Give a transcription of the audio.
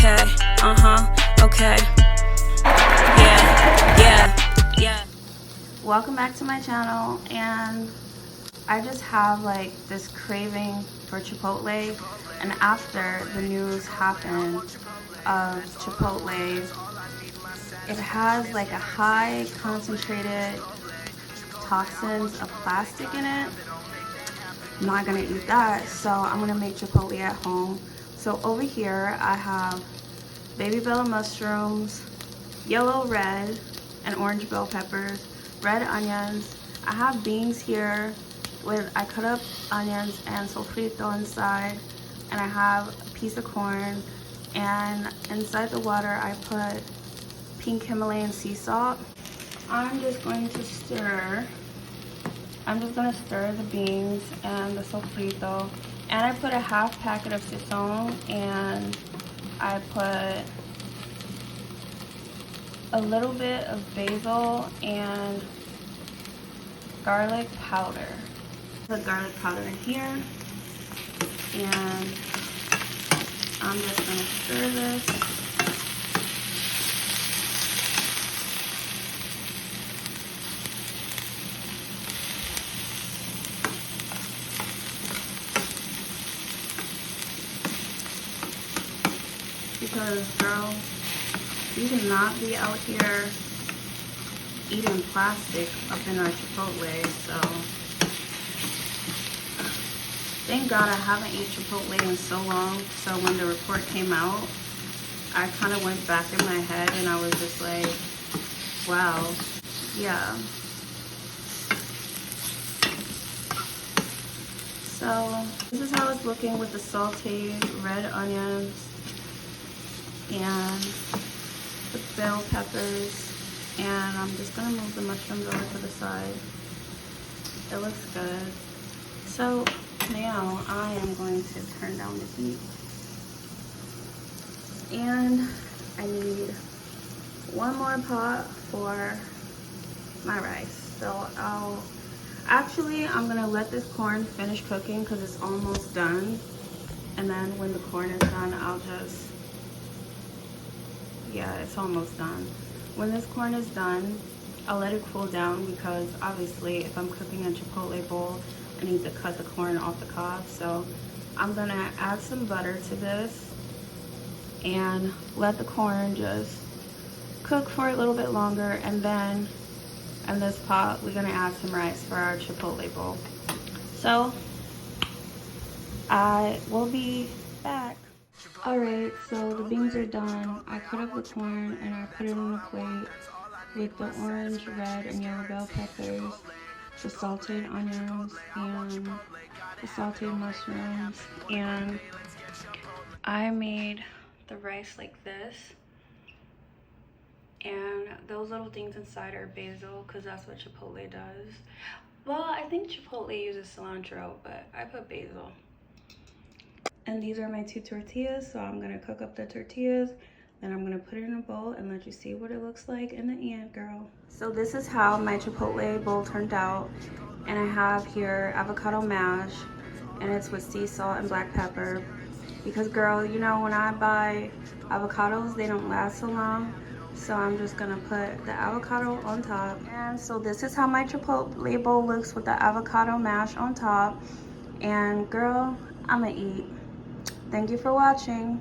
okay, okay. Yeah. Welcome back to my channel, and I just have like this craving for Chipotle, and after the news happened of Chipotle, it has like a high concentrated toxins of plastic in it. I'm not gonna eat that, so I'm gonna make Chipotle at home. So over here I have baby bell mushrooms, yellow, red, and orange bell peppers, red onions. I have beans here with, I cut up onions and sofrito inside, and I have a piece of corn, and inside the water I put pink Himalayan sea salt. I'm just going to stir. I'm just gonna stir the beans and the sofrito, and I put a half packet of Sazon, and I put a little bit of basil and garlic powder. Put garlic powder in here, and I'm just gonna stir this. Because, girl, we cannot be out here eating plastic up in our Chipotle, so thank God I haven't eaten Chipotle in so long. So when the report came out, I kind of went back in my head and I was just like, wow, yeah. So this is how it's looking with the sauteed red onions and the bell peppers, and I'm just gonna move the mushrooms over to the side. It looks good. So now I am going to turn down the heat, and I need one more pot for my rice. So I'm gonna let this corn finish cooking because it's almost done, and then when the corn is done, yeah, it's almost done. When this corn is done, I'll let it cool down because obviously if I'm cooking a Chipotle bowl, I need to cut the corn off the cob. So I'm gonna add some butter to this and let the corn just cook for a little bit longer, and then in this pot we're gonna add some rice for our Chipotle bowl. So I will be back. Alright, so the beans are done. I cut up the corn and I put it on a plate with the orange, red, and yellow bell peppers, the salted onions, and the sauteed mushrooms. And I made the rice like this. And those little things inside are basil because that's what Chipotle does. Well, I think Chipotle uses cilantro, but I put basil. And these are my 2 tortillas, so I'm gonna cook up the tortillas, then I'm gonna put it in a bowl and let you see what it looks like in the end, girl. So this is how my Chipotle bowl turned out, and I have here avocado mash, and it's with sea salt and black pepper. Because, girl, you know, when I buy avocados, they don't last so long, so I'm just gonna put the avocado on top. And so this is how my Chipotle bowl looks with the avocado mash on top, and girl, I'ma eat. Thank you for watching.